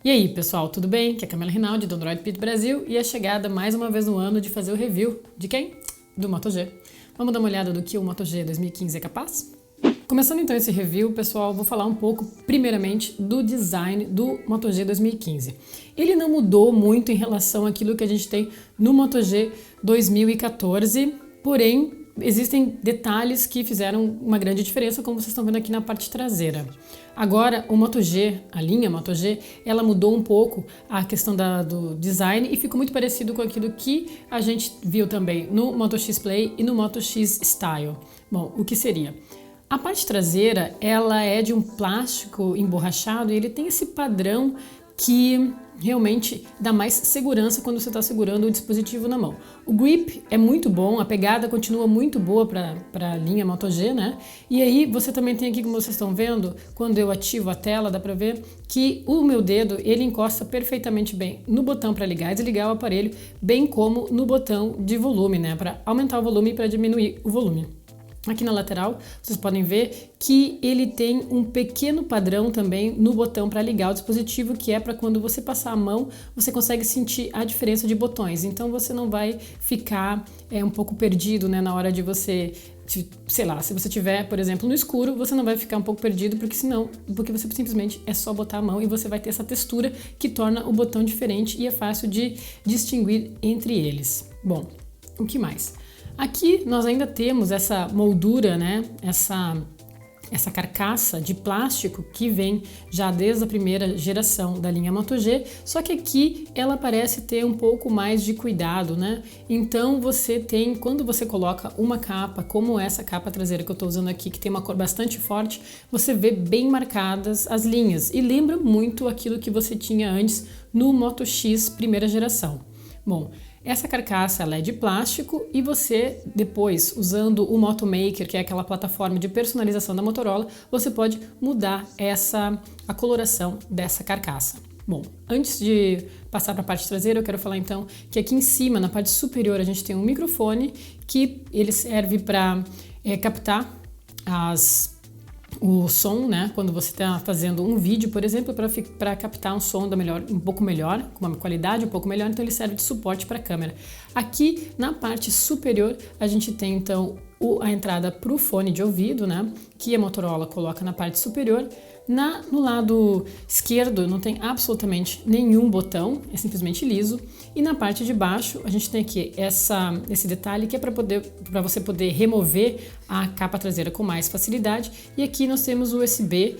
E aí, pessoal, tudo bem? Aqui é a Camila Rinaldi, do Android Pit Brasil, e a chegada mais uma vez no ano de fazer o review de quem? Do Moto G. Vamos dar uma olhada do que o Moto G 2015 é capaz? Começando então esse review, pessoal, vou falar um pouco, primeiramente, do design do Moto G 2015. Ele não mudou muito em relação àquilo que a gente tem no Moto G 2014, porém, existem detalhes que fizeram uma grande diferença, como vocês estão vendo aqui na parte traseira. Agora, o Moto G, a linha Moto G, ela mudou um pouco a questão do design e ficou muito parecido com aquilo que a gente viu também no Moto X Play e no Moto X Style. Bom, o que seria? A parte traseira, ela é de um plástico emborrachado e ele tem esse padrão que realmente dá mais segurança quando você está segurando o dispositivo na mão. O grip é muito bom, a pegada continua muito boa para a linha Moto G, né? E aí você também tem aqui, como vocês estão vendo, quando eu ativo a tela, dá para ver que o meu dedo, ele encosta perfeitamente bem no botão para ligar e desligar o aparelho, bem como no botão de volume, né? Para aumentar o volume e para diminuir o volume. Aqui na lateral, vocês podem ver que ele tem um pequeno padrão também no botão para ligar o dispositivo, que é para quando você passar a mão, você consegue sentir a diferença de botões. Então você não vai ficar um pouco perdido, né, na hora de você, sei lá, se você tiver, por exemplo, no escuro, você não vai ficar um pouco perdido, porque você simplesmente é só botar a mão e você vai ter essa textura que torna o botão diferente e é fácil de distinguir entre eles. Bom, o que mais? Aqui nós ainda temos essa moldura, né? Essa carcaça de plástico que vem já desde a primeira geração da linha Moto G, só que aqui ela parece ter um pouco mais de cuidado, né? Então você tem, quando você coloca uma capa, como essa capa traseira que eu estou usando aqui, que tem uma cor bastante forte, você vê bem marcadas as linhas e lembra muito aquilo que você tinha antes no Moto X primeira geração. Bom, essa carcaça ela é de plástico e você depois, usando o Moto Maker, que é aquela plataforma de personalização da Motorola, você pode mudar a coloração dessa carcaça. Bom, antes de passar para a parte traseira, eu quero falar então que aqui em cima, na parte superior, a gente tem um microfone que ele serve para captar o som, né? Quando você está fazendo um vídeo, por exemplo, para captar um som um pouco melhor, com uma qualidade um pouco melhor, então ele serve de suporte para a câmera. Aqui na parte superior a gente tem então a entrada para o fone de ouvido, né? Que a Motorola coloca na parte superior. No lado esquerdo não tem absolutamente nenhum botão, é simplesmente liso. E na parte de baixo a gente tem aqui esse detalhe que é para você poder remover a capa traseira com mais facilidade. E aqui nós temos o USB,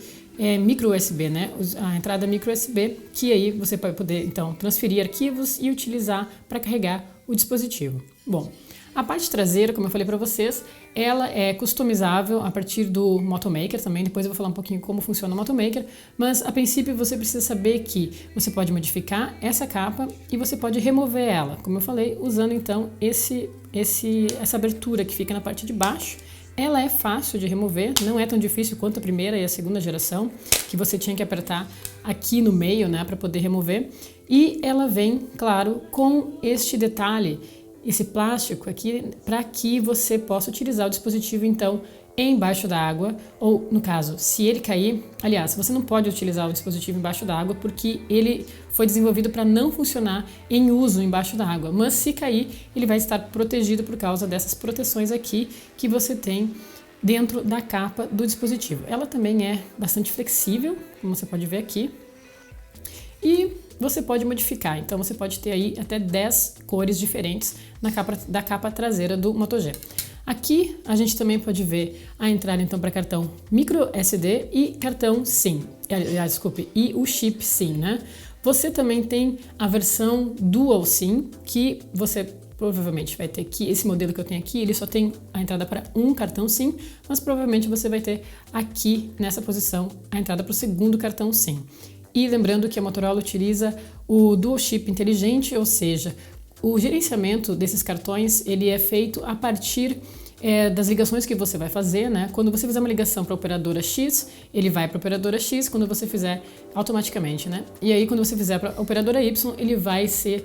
micro USB, né? A entrada micro USB, que aí você vai poder então transferir arquivos e utilizar para carregar o dispositivo. Bom, a parte traseira, como eu falei para vocês, ela é customizável a partir do Moto Maker também, depois eu vou falar um pouquinho como funciona o Moto Maker, mas a princípio você precisa saber que você pode modificar essa capa e você pode remover ela, como eu falei, usando então essa abertura que fica na parte de baixo. Ela é fácil de remover, não é tão difícil quanto a primeira e a segunda geração, que você tinha que apertar aqui no meio, né, para poder remover. E ela vem, claro, com este detalhe, esse plástico aqui, para que você possa utilizar o dispositivo então embaixo da água, ou no caso, se ele cair, aliás, você não pode utilizar o dispositivo embaixo da água porque ele foi desenvolvido para não funcionar em uso embaixo da água, mas se cair, ele vai estar protegido por causa dessas proteções aqui que você tem dentro da capa do dispositivo. Ela também é bastante flexível, como você pode ver aqui, e você pode modificar, então você pode ter aí até 10 cores diferentes da capa traseira do Moto G. Aqui a gente também pode ver a entrada então para cartão micro SD e cartão SIM, e o chip SIM, né? Você também tem a versão Dual SIM, que você provavelmente vai ter aqui, esse modelo que eu tenho aqui, ele só tem a entrada para um cartão SIM, mas provavelmente você vai ter aqui nessa posição a entrada para o segundo cartão SIM. E lembrando que a Motorola utiliza o Dual Chip inteligente, ou seja, o gerenciamento desses cartões ele é feito a partir das ligações que você vai fazer, né? Quando você fizer uma ligação para a operadora X, ele vai para a operadora X, quando você fizer automaticamente, né? E aí quando você fizer para a operadora Y, ele vai ser,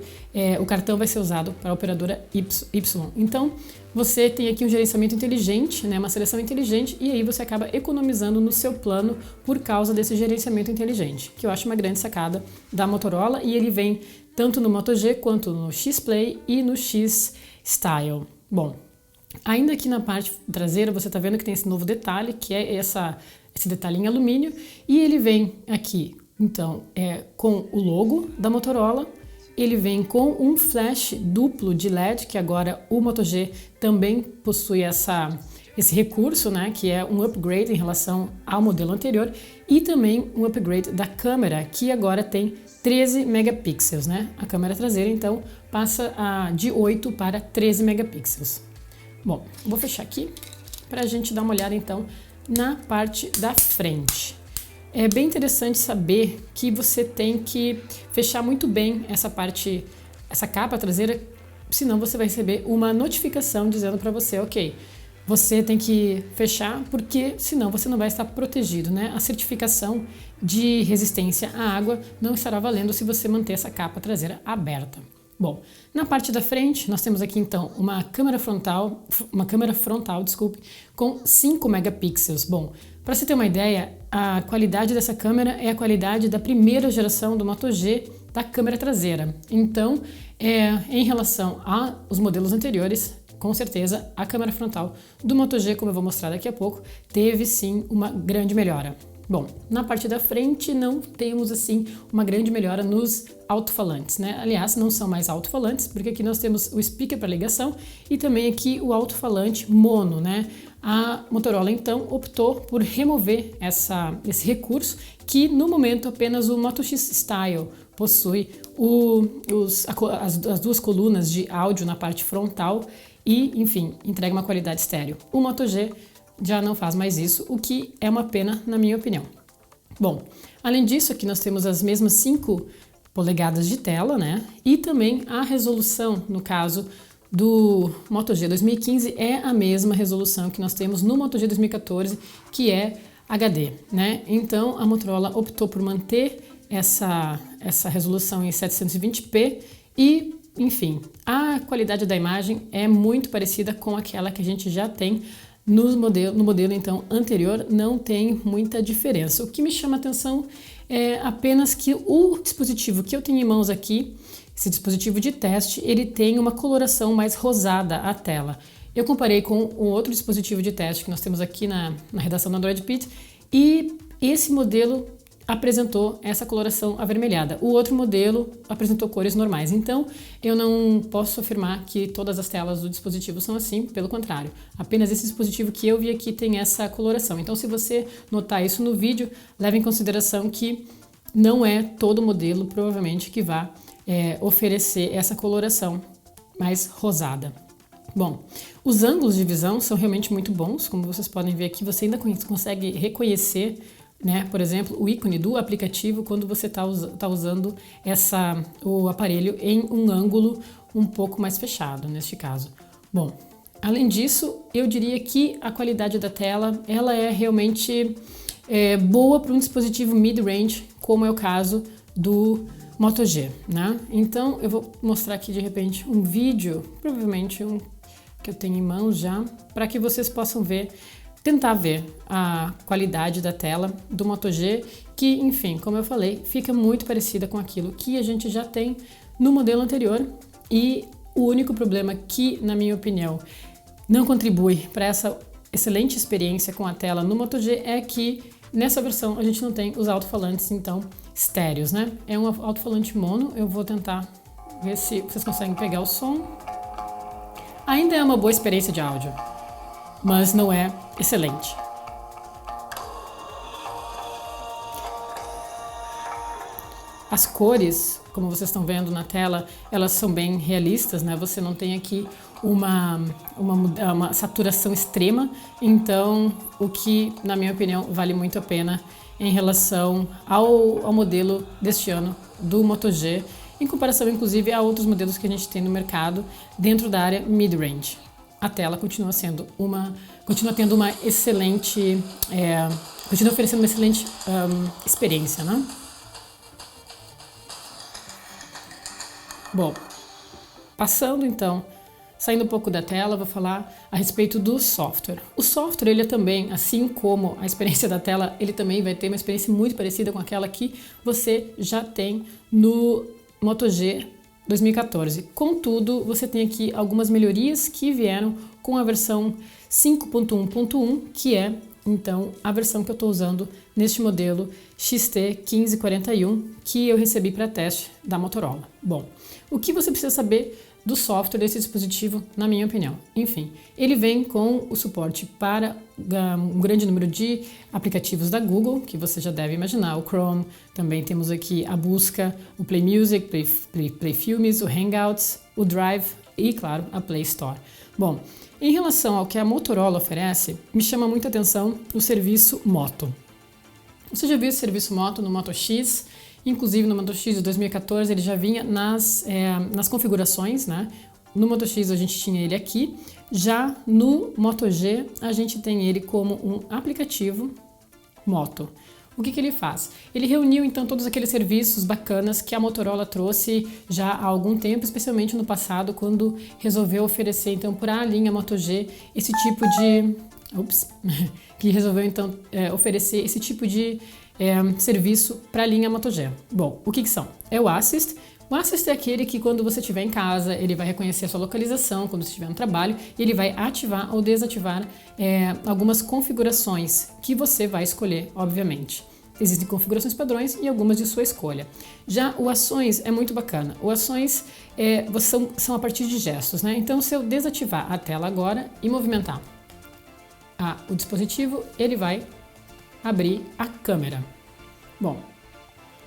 o cartão vai ser usado para a operadora Y. Então, você tem aqui um gerenciamento inteligente, né? Uma seleção inteligente, e aí você acaba economizando no seu plano por causa desse gerenciamento inteligente, que eu acho uma grande sacada da Motorola, e ele vem tanto no Moto G quanto no X Play e no X Style. Bom, ainda aqui na parte traseira você está vendo que tem esse novo detalhe, que é esse detalhe em alumínio, e ele vem aqui, então, com o logo da Motorola. Ele vem com um flash duplo de LED, que agora o Moto G também possui esse recurso, né, que é um upgrade em relação ao modelo anterior, e também um upgrade da câmera, que agora tem 13 megapixels, né? A câmera traseira, então, passa de 8 para 13 megapixels. Bom, vou fechar aqui para a gente dar uma olhada, então, na parte da frente. É bem interessante saber que você tem que fechar muito bem essa capa traseira, senão você vai receber uma notificação dizendo para você, ok, você tem que fechar porque senão você não vai estar protegido, né? A certificação de resistência à água não estará valendo se você manter essa capa traseira aberta. Bom, na parte da frente nós temos aqui então uma câmera frontal, desculpe, com 5 megapixels. Bom, para você ter uma ideia, a qualidade dessa câmera é a qualidade da primeira geração do Moto G da câmera traseira. Então, em relação aos modelos anteriores, com certeza a câmera frontal do Moto G, como eu vou mostrar daqui a pouco, teve sim uma grande melhora. Bom, na parte da frente não temos assim uma grande melhora nos alto-falantes, né? Aliás, não são mais alto-falantes, porque aqui nós temos o speaker para ligação e também aqui o alto-falante mono, né? A Motorola então optou por remover esse recurso, que no momento apenas o Moto X Style possui as duas colunas de áudio na parte frontal e, enfim, entrega uma qualidade estéreo. O Moto G já não faz mais isso, o que é uma pena, na minha opinião. Bom, além disso, aqui nós temos as mesmas 5 polegadas de tela, né? E também a resolução, no caso do Moto G 2015, é a mesma resolução que nós temos no Moto G 2014, que é HD, né? Então, a Motorola optou por manter essa resolução em 720p e, enfim, a qualidade da imagem é muito parecida com aquela que a gente já tem no modelo então anterior, não tem muita diferença. O que me chama a atenção é apenas que o dispositivo que eu tenho em mãos aqui, esse dispositivo de teste, ele tem uma coloração mais rosada à tela. Eu comparei com o outro dispositivo de teste que nós temos aqui na redação do Android Pit, e esse modelo apresentou essa coloração avermelhada. O outro modelo apresentou cores normais. Então, eu não posso afirmar que todas as telas do dispositivo são assim, pelo contrário. Apenas esse dispositivo que eu vi aqui tem essa coloração. Então, se você notar isso no vídeo, leve em consideração que não é todo modelo, provavelmente, que vai oferecer essa coloração mais rosada. Bom, os ângulos de visão são realmente muito bons. Como vocês podem ver aqui, você ainda consegue reconhecer, né, por exemplo, o ícone do aplicativo quando você está usando o aparelho em um ângulo um pouco mais fechado, neste caso. Bom, além disso, eu diria que a qualidade da tela ela é realmente boa para um dispositivo mid-range, como é o caso do Moto G, né? Então, eu vou mostrar aqui de repente um vídeo, provavelmente um que eu tenho em mãos já, para que vocês possam tentar ver a qualidade da tela do Moto G, que, enfim, como eu falei, fica muito parecida com aquilo que a gente já tem no modelo anterior, e o único problema que, na minha opinião, não contribui para essa excelente experiência com a tela no Moto G é que nessa versão a gente não tem os alto-falantes, então, estéreos, né? É um alto-falante mono, eu vou tentar ver se vocês conseguem pegar o som. Ainda é uma boa experiência de áudio, mas não é excelente. As cores, como vocês estão vendo na tela, elas são bem realistas, né? Você não tem aqui uma saturação extrema, então o que, na minha opinião, vale muito a pena em relação ao modelo deste ano do Moto G, em comparação inclusive a outros modelos que a gente tem no mercado dentro da área mid-range. a tela continua tendo uma excelente, continua oferecendo uma excelente experiência, né? Bom, passando então, saindo um pouco da tela, vou falar a respeito do software. O software, ele é também, assim como a experiência da tela, ele também vai ter uma experiência muito parecida com aquela que você já tem no Moto G 2014. Contudo, você tem aqui algumas melhorias que vieram com a versão 5.1.1, que é, então, a versão que eu estou usando neste modelo XT1541, que eu recebi para teste da Motorola. Bom, o que você precisa saber do software desse dispositivo, na minha opinião? Enfim, ele vem com o suporte para um grande número de aplicativos da Google, que você já deve imaginar, o Chrome, também temos aqui a busca, o Play Music, Play Filmes, o Hangouts, o Drive e, claro, a Play Store. Bom, em relação ao que a Motorola oferece, me chama muita atenção o serviço Moto. Você já viu esse serviço Moto no Moto X? Inclusive no Moto X de 2014 ele já vinha nas configurações, né? No Moto X a gente tinha ele aqui, já no Moto G a gente tem ele como um aplicativo Moto. O que ele faz? Ele reuniu então todos aqueles serviços bacanas que a Motorola trouxe já há algum tempo, especialmente no passado, quando resolveu oferecer então para a linha Moto G esse tipo de... que resolveu então oferecer esse tipo de serviço para a linha Moto G. Bom, o que são? É o Assist. O Assist é aquele que quando você estiver em casa, ele vai reconhecer a sua localização, quando você estiver no trabalho, e ele vai ativar ou desativar algumas configurações que você vai escolher, obviamente. Existem configurações padrões e algumas de sua escolha. Já o Ações é muito bacana. O Ações são a partir de gestos, né? Então, se eu desativar a tela agora e movimentar o dispositivo, ele vai abrir a câmera. Bom,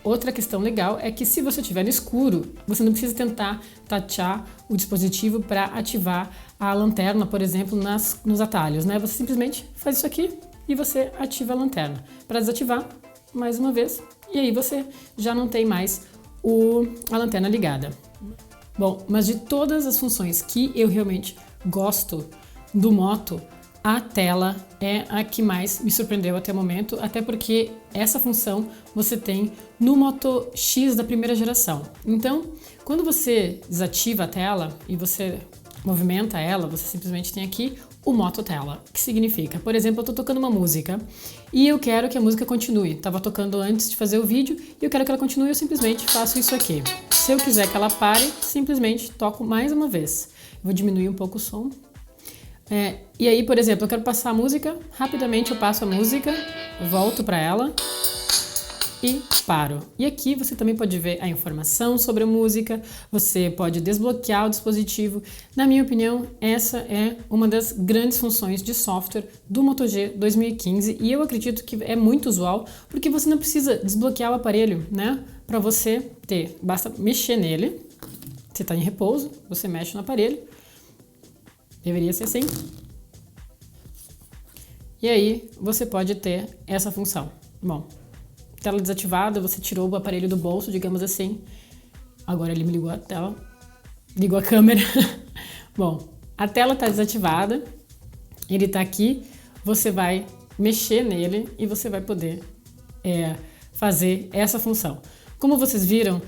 outra questão legal é que se você estiver no escuro, você não precisa tentar tatear o dispositivo para ativar a lanterna, por exemplo, nos atalhos, né? Você simplesmente faz isso aqui e você ativa a lanterna. Para desativar, mais uma vez, e aí você já não tem mais a lanterna ligada. Bom, mas de todas as funções que eu realmente gosto do Moto, a tela é a que mais me surpreendeu até o momento, até porque essa função você tem no Moto X da primeira geração. Então, quando você desativa a tela e você movimenta ela, você simplesmente tem aqui o Moto Tela, que significa, por exemplo, eu estou tocando uma música e eu quero que a música continue. Estava tocando antes de fazer o vídeo e eu quero que ela continue, eu simplesmente faço isso aqui. Se eu quiser que ela pare, simplesmente toco mais uma vez. Vou diminuir um pouco o som. E aí, por exemplo, eu quero passar a música, rapidamente eu passo a música, volto para ela e paro. E aqui você também pode ver a informação sobre a música, você pode desbloquear o dispositivo. Na minha opinião, essa é uma das grandes funções de software do Moto G 2015 e eu acredito que é muito usual, porque você não precisa desbloquear o aparelho, né? Para você ter, basta mexer nele, você está em repouso, você mexe no aparelho, deveria ser assim. E aí você pode ter essa função. Bom, tela desativada, você tirou o aparelho do bolso, digamos assim. Agora ele me ligou a tela, ligou a câmera. Bom, a tela está desativada, ele está aqui, você vai mexer nele e você vai poder fazer essa função. Como vocês viram,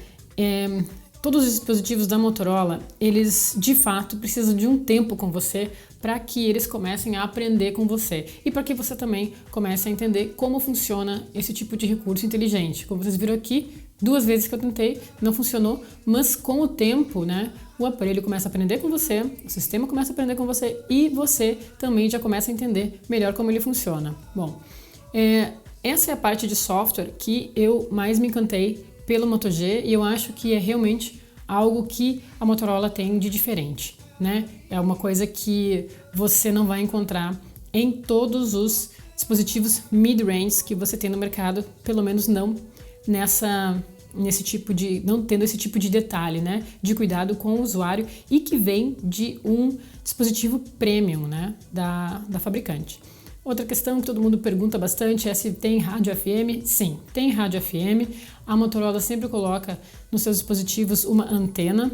todos os dispositivos da Motorola, eles de fato precisam de um tempo com você para que eles comecem a aprender com você e para que você também comece a entender como funciona esse tipo de recurso inteligente. Como vocês viram aqui, 2 vezes que eu tentei, não funcionou, mas com o tempo, né, o aparelho começa a aprender com você, o sistema começa a aprender com você e você também já começa a entender melhor como ele funciona. Bom, essa é a parte de software que eu mais me encantei pelo Moto G e eu acho que é realmente algo que a Motorola tem de diferente, né? É uma coisa que você não vai encontrar em todos os dispositivos mid-range que você tem no mercado, pelo menos não não tendo esse tipo de detalhe, né? De cuidado com o usuário e que vem de um dispositivo premium, né? Da fabricante. Outra questão que todo mundo pergunta bastante é se tem rádio FM. Sim, tem rádio FM. A Motorola sempre coloca nos seus dispositivos uma antena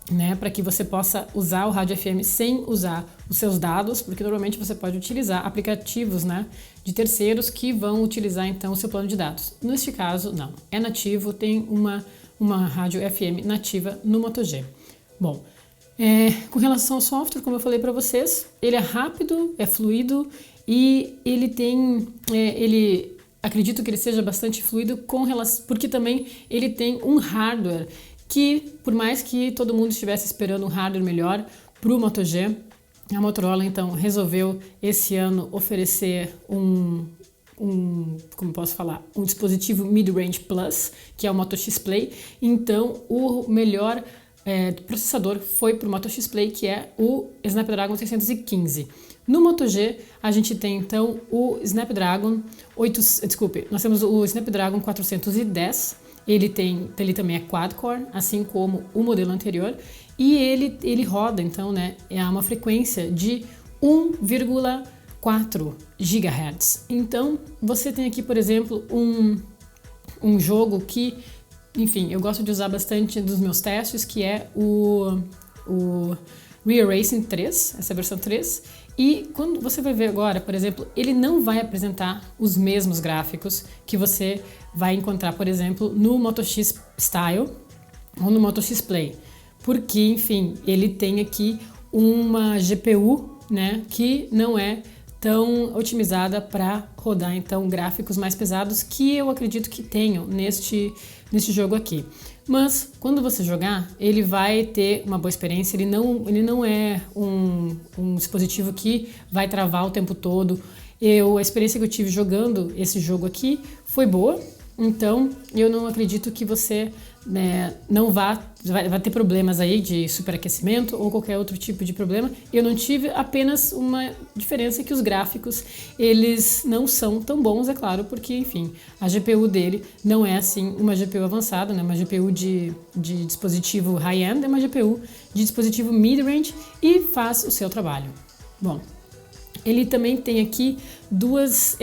né, para que você possa usar o rádio FM sem usar os seus dados, porque normalmente você pode utilizar aplicativos, né, de terceiros que vão utilizar então o seu plano de dados. Neste caso, não. É nativo, tem uma rádio FM nativa no Moto G. Bom, com relação ao software, como eu falei para vocês, ele é rápido, é fluido e ele tem, acredito que ele seja bastante fluido porque também ele tem um hardware que, por mais que todo mundo estivesse esperando um hardware melhor para o Moto G, a Motorola então resolveu esse ano oferecer como posso falar, um dispositivo Mid-Range Plus, que é o Moto X Play. Então o melhor processador foi para o Moto X Play, que é o Snapdragon 615. No Moto G, a gente tem então o Snapdragon nós temos o Snapdragon 410. Ele também é quad-core, assim como o modelo anterior, e ele roda, então, né, uma frequência de 1,4 GHz. Então, você tem aqui, por exemplo, um jogo que, enfim, eu gosto de usar bastante dos meus testes, que é o Real Racing 3, essa versão 3, e quando você vai ver agora, por exemplo, ele não vai apresentar os mesmos gráficos que você vai encontrar, por exemplo, no Moto X Style ou no Moto X Play, porque, enfim, ele tem aqui uma GPU, né, que não é tão otimizada para rodar, então, gráficos mais pesados que eu acredito que tenham neste jogo aqui. Mas quando você jogar, ele vai ter uma boa experiência, ele não é um dispositivo que vai travar o tempo todo. A experiência que eu tive jogando esse jogo aqui foi boa, então eu não acredito que você não vai ter problemas aí de superaquecimento ou qualquer outro tipo de problema. Eu não tive, apenas uma diferença que os gráficos, eles não são tão bons, é claro, porque, enfim, a GPU dele não é assim uma GPU avançada, né? Uma GPU de dispositivo high-end, é uma GPU de dispositivo mid-range e faz o seu trabalho. Bom, ele também tem aqui duas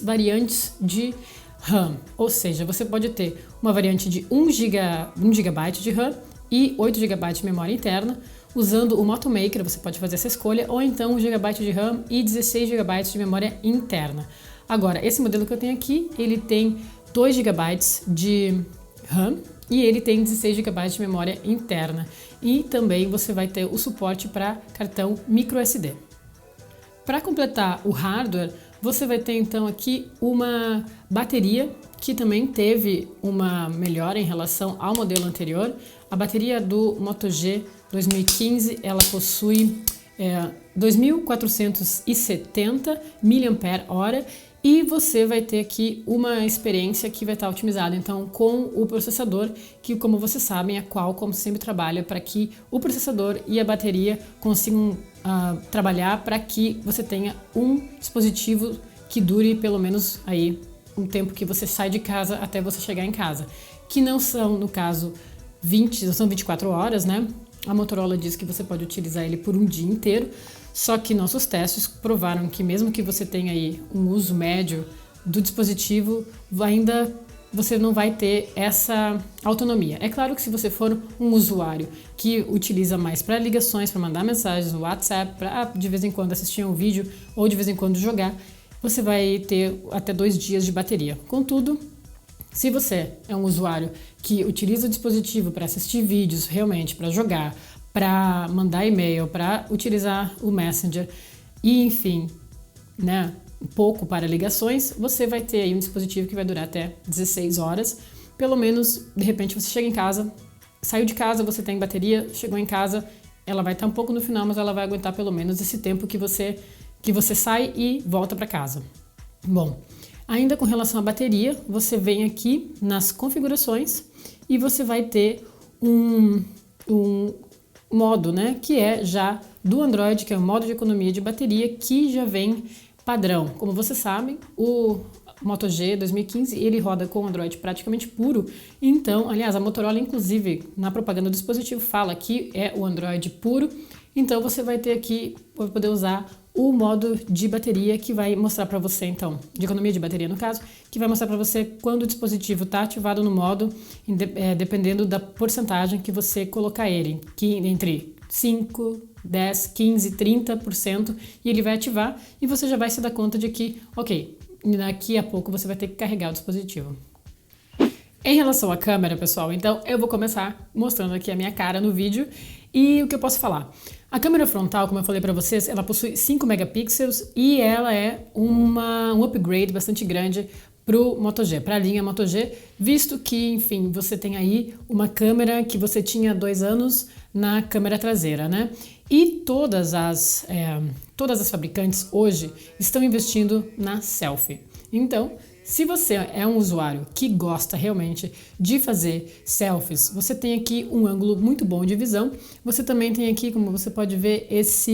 variantes de RAM, ou seja, você pode ter uma variante de 1 GB de RAM e 8 GB de memória interna. Usando o Moto Maker você pode fazer essa escolha, ou então 1 GB de RAM e 16 GB de memória interna. Agora, esse modelo que eu tenho aqui, ele tem 2 GB de RAM e ele tem 16 GB de memória interna. E também você vai ter o suporte para cartão microSD. Para completar o hardware, você vai ter então aqui uma bateria que também teve uma melhora em relação ao modelo anterior. A bateria do Moto G 2015, ela possui 2.470 mAh e você vai ter aqui uma experiência que vai estar otimizada então com o processador, que, como vocês sabem, a Qualcomm sempre trabalha para que o processador e a bateria consigam trabalhar para que você tenha um dispositivo que dure pelo menos aí um tempo que você sai de casa até você chegar em casa, que não são, no caso, são 24 horas, né? A Motorola diz que você pode utilizar ele por um dia inteiro, só que nossos testes provaram que mesmo que você tenha aí um uso médio do dispositivo, ainda você não vai ter essa autonomia. É claro que se você for um usuário que utiliza mais para ligações, para mandar mensagens no WhatsApp, para de vez em quando assistir um vídeo ou de vez em quando jogar, você vai ter até 2 dias de bateria. Contudo, se você é um usuário que utiliza o dispositivo para assistir vídeos, realmente para jogar, para mandar e-mail, para utilizar o Messenger e, enfim, né, um pouco para ligações, você vai ter aí um dispositivo que vai durar até 16 horas. Pelo menos, de repente, você chega em casa, saiu de casa, você tem bateria, chegou em casa, ela vai estar um pouco no final, mas ela vai aguentar pelo menos esse tempo que você sai e volta para casa. Bom, ainda com relação à bateria, você vem aqui nas configurações e você vai ter um modo, né, que é já do Android, que é o modo de economia de bateria, que já vem padrão. Como vocês sabem, o Moto G 2015, ele roda com Android praticamente puro. Então, aliás, a Motorola, inclusive, na propaganda do dispositivo, fala que é o Android puro. Então, você vai ter aqui, vai poder usar o modo de bateria que vai mostrar para você, então, de economia de bateria no caso, que vai mostrar para você quando o dispositivo está ativado no modo, dependendo da porcentagem que você colocar ele, que entre 5, 10, 15, 30%, e ele vai ativar e você já vai se dar conta de que, ok, daqui a pouco você vai ter que carregar o dispositivo. Em relação à câmera, pessoal, então eu vou começar mostrando aqui a minha cara no vídeo e o que eu posso falar. A câmera frontal, como eu falei para vocês, ela possui 5 megapixels e ela é um upgrade bastante grande pro Moto G, para a linha Moto G, visto que, enfim, você tem aí uma câmera que você tinha há 2 anos na câmera traseira, né? E todas as fabricantes hoje estão investindo na selfie. Então, se você é um usuário que gosta realmente de fazer selfies, você tem aqui um ângulo muito bom de visão. Você também tem aqui, como você pode ver, essa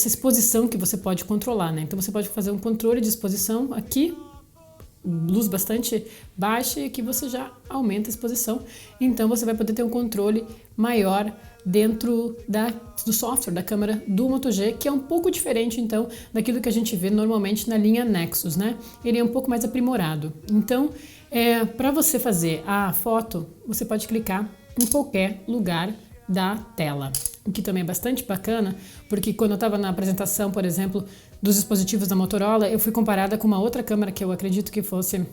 exposição que você pode controlar, né? Então você pode fazer um controle de exposição aqui, luz bastante baixa, e aqui você já aumenta a exposição. Então você vai poder ter um controle maior dentro do software da câmera do Moto G, que é um pouco diferente então daquilo que a gente vê normalmente na linha Nexus, né? Ele é um pouco mais aprimorado. Então, para você fazer a foto, você pode clicar em qualquer lugar da tela, o que também é bastante bacana, porque quando eu estava na apresentação, por exemplo, dos dispositivos da Motorola, eu fui comparada com uma outra câmera que eu acredito que fosse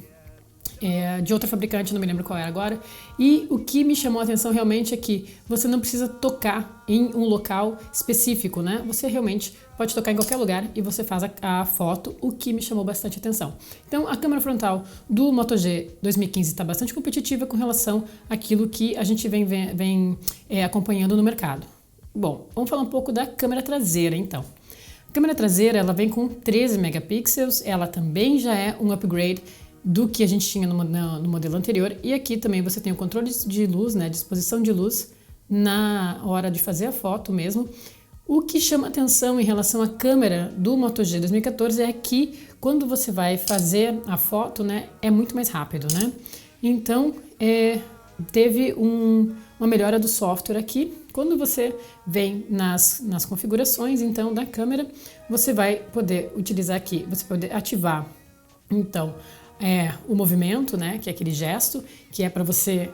de outra fabricante, não me lembro qual era agora, e o que me chamou a atenção realmente é que você não precisa tocar em um local específico, né? Você realmente pode tocar em qualquer lugar e você faz a foto, o que me chamou bastante atenção. Então, a câmera frontal do Moto G 2015 está bastante competitiva com relação àquilo que a gente vem acompanhando no mercado. Bom, vamos falar um pouco da câmera traseira, então. A câmera traseira, ela vem com 13 megapixels, ela também já é um upgrade do que a gente tinha no modelo anterior, e aqui também você tem o controle de luz, né, disposição de luz na hora de fazer a foto mesmo. O que chama atenção em relação à câmera do Moto G 2014 é que quando você vai fazer a foto, né, é muito mais rápido, né? Então, teve uma melhora do software aqui. Quando você vem nas configurações, então, da câmera, você vai poder utilizar aqui, você pode ativar, então, o movimento, né, que é aquele gesto, que é para você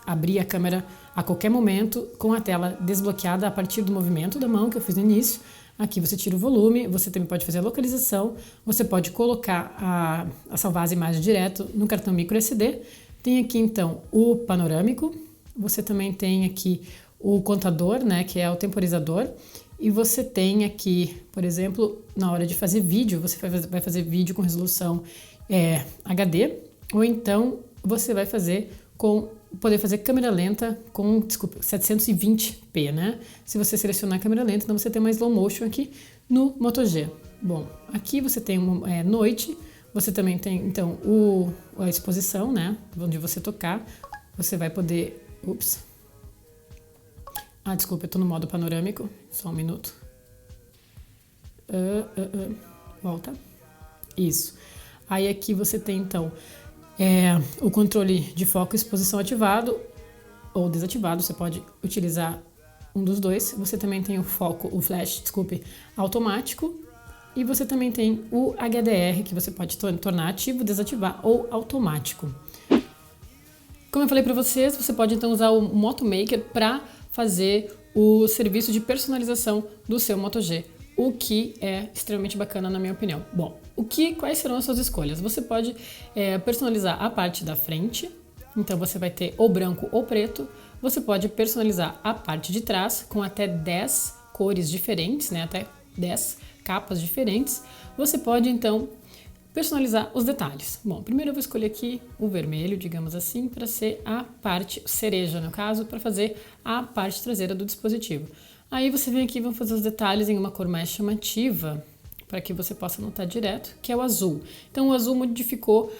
abrir a câmera a qualquer momento com a tela desbloqueada a partir do movimento da mão que eu fiz no início. Aqui você tira o volume, você também pode fazer a localização, você pode colocar salvar as imagens direto no cartão micro SD. Tem aqui então o panorâmico, você também tem aqui o contador, né, que é o temporizador. E você tem aqui, por exemplo, na hora de fazer vídeo, você vai fazer vídeo com resolução HD, ou então você vai poder fazer câmera lenta com, 720p, né? Se você selecionar a câmera lenta, então você tem uma slow motion aqui no Moto G. Bom, aqui você tem noite, você também tem, então, a exposição, né? Onde você tocar, você vai poder... desculpa, eu tô no modo panorâmico, só um minuto. Volta. Isso. Aí aqui você tem, então, o controle de foco e exposição ativado ou desativado. Você pode utilizar um dos dois. Você também tem o flash, automático. E você também tem o HDR, que você pode tornar ativo, desativar ou automático. Como eu falei para vocês, você pode então usar o Moto Maker para fazer o serviço de personalização do seu Moto G, o que é extremamente bacana na minha opinião. Bom, quais serão as suas escolhas? Você pode personalizar a parte da frente, então você vai ter ou branco ou preto. Você pode personalizar a parte de trás com até 10 cores diferentes, né? Até 10 capas diferentes. Você pode então personalizar os detalhes. Bom, primeiro eu vou escolher aqui o vermelho, digamos assim, para ser a parte cereja, no caso, para fazer a parte traseira do dispositivo. Aí você vem aqui e vamos fazer os detalhes em uma cor mais chamativa, para que você possa notar direto, que é o azul. Então o azul modificou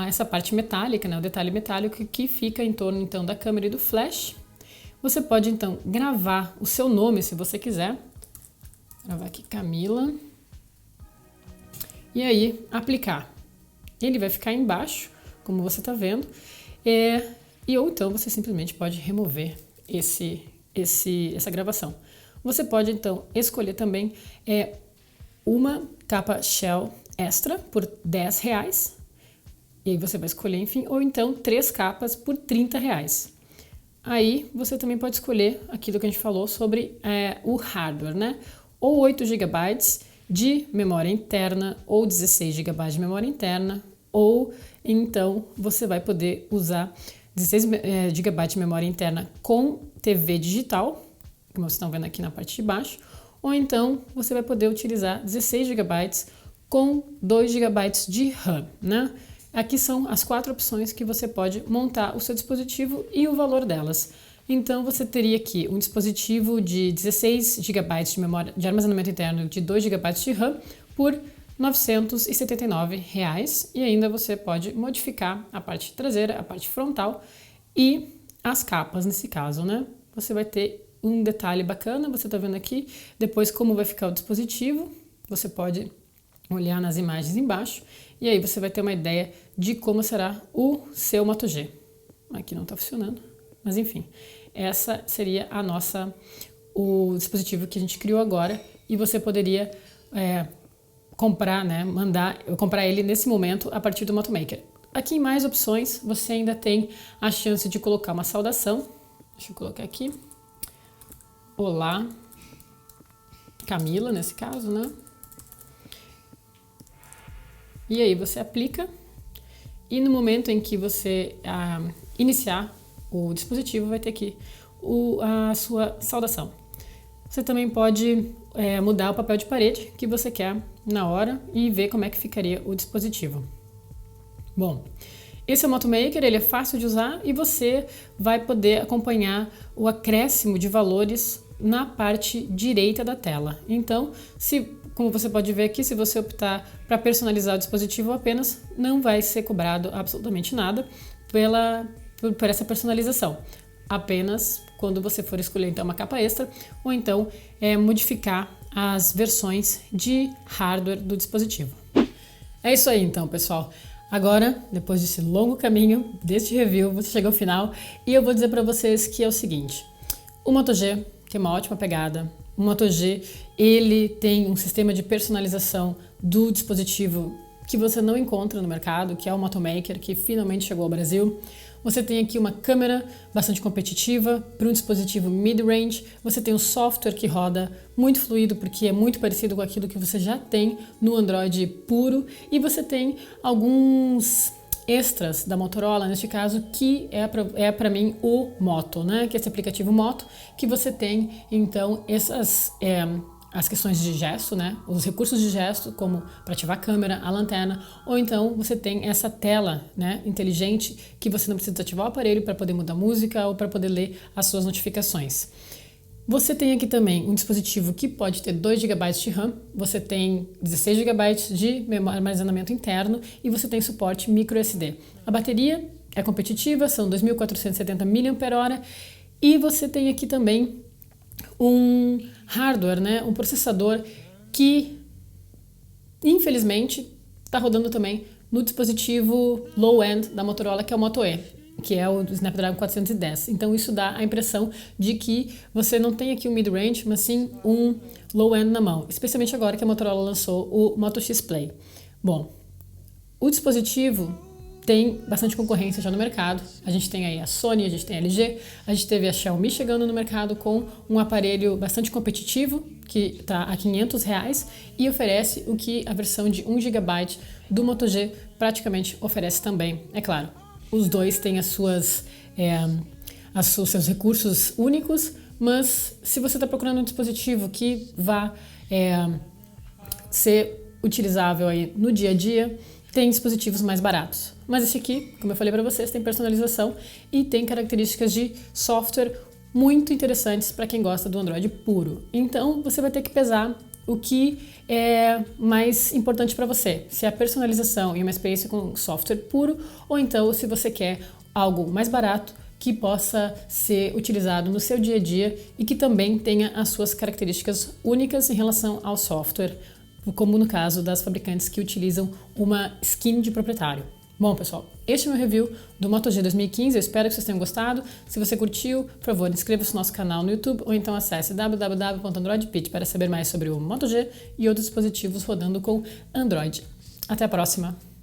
essa parte metálica, né, o detalhe metálico que fica em torno então da câmera e do flash. Você pode então gravar o seu nome se você quiser. Vou gravar aqui Camila. E aí aplicar. Ele vai ficar embaixo, como você está vendo, ou então você simplesmente pode remover essa gravação. você pode então escolher também uma capa Shell extra por R$10, e aí você vai escolher, enfim, ou então 3 capas por R$30. Aí você também pode escolher aquilo que a gente falou sobre o hardware, né? Ou 8 GB de memória interna, ou 16 GB de memória interna, ou então você vai poder usar 16 GB de memória interna com TV digital, como vocês estão vendo aqui na parte de baixo, ou então você vai poder utilizar 16 GB com 2 GB de RAM, né? Aqui são as 4 opções que você pode montar o seu dispositivo e o valor delas. Então você teria aqui um dispositivo de 16 GB de memória de armazenamento interno de 2 GB de RAM por R$979, e ainda você pode modificar a parte traseira, a parte frontal e as capas nesse caso, né? Você vai ter um detalhe bacana, você tá vendo aqui, depois como vai ficar o dispositivo, você pode olhar nas imagens embaixo e aí você vai ter uma ideia de como será o seu Moto G. Aqui não tá funcionando, mas enfim, essa seria o dispositivo que a gente criou agora, e você poderia comprar, né, comprar ele nesse momento a partir do Moto Maker. Aqui em mais opções, você ainda tem a chance de colocar uma saudação. Deixa eu colocar aqui. Olá, Camila, nesse caso, né? E aí você aplica, e no momento em que você iniciar o dispositivo, vai ter aqui a sua saudação. Você também pode mudar o papel de parede que você quer na hora e ver como é que ficaria o dispositivo. Bom, esse é o Moto Maker, ele é fácil de usar e você vai poder acompanhar o acréscimo de valores na parte direita da tela. Então, como você pode ver aqui, se você optar para personalizar o dispositivo apenas, não vai ser cobrado absolutamente nada por essa personalização. Apenas quando você for escolher então uma capa extra, ou então modificar as versões de hardware do dispositivo. É isso aí então, pessoal. Agora, depois desse longo caminho, deste review, você chegou ao final e eu vou dizer para vocês que é o seguinte: o Moto G, que é uma ótima pegada, o Moto G, ele tem um sistema de personalização do dispositivo que você não encontra no mercado, que é o Moto Maker, que finalmente chegou ao Brasil. Você tem aqui uma câmera bastante competitiva para um dispositivo mid-range. Você tem um software que roda muito fluido, porque é muito parecido com aquilo que você já tem no Android puro. E você tem alguns extras da Motorola, neste caso, que é para mim o Moto, né? Que é esse aplicativo Moto, que você tem, então, as questões de gesto, né? Os recursos de gesto, como para ativar a câmera, a lanterna, ou então você tem essa tela, né, inteligente, que você não precisa ativar o aparelho para poder mudar música ou para poder ler as suas notificações. Você tem aqui também um dispositivo que pode ter 2 GB de RAM, você tem 16 GB de armazenamento interno e você tem suporte micro SD. A bateria é competitiva, são 2.470 mAh, e você tem aqui também um hardware, né, um processador que infelizmente está rodando também no dispositivo low-end da Motorola, que é o Moto E, que é o Snapdragon 410. Então isso dá a impressão de que você não tem aqui um mid-range, mas sim um low-end na mão, especialmente agora que a Motorola lançou o Moto X Play. Bom, o dispositivo tem bastante concorrência já no mercado. A gente tem aí a Sony, a gente tem a LG, a gente teve a Xiaomi chegando no mercado com um aparelho bastante competitivo, que está a R$500 e oferece o que a versão de 1 GB do Moto G praticamente oferece também. É claro, os dois têm os seus recursos únicos, mas se você está procurando um dispositivo que vá ser utilizável aí no dia a dia, tem dispositivos mais baratos. Mas esse aqui, como eu falei para vocês, tem personalização e tem características de software muito interessantes para quem gosta do Android puro. Então você vai ter que pesar o que é mais importante para você, se é a personalização e uma experiência com software puro, ou então se você quer algo mais barato que possa ser utilizado no seu dia a dia e que também tenha as suas características únicas em relação ao software, como no caso das fabricantes que utilizam uma skin de proprietário. Bom, pessoal, este é o meu review do Moto G 2015, eu espero que vocês tenham gostado. Se você curtiu, por favor, inscreva-se no nosso canal no YouTube ou então acesse www.androidpit para saber mais sobre o Moto G e outros dispositivos rodando com Android. Até a próxima!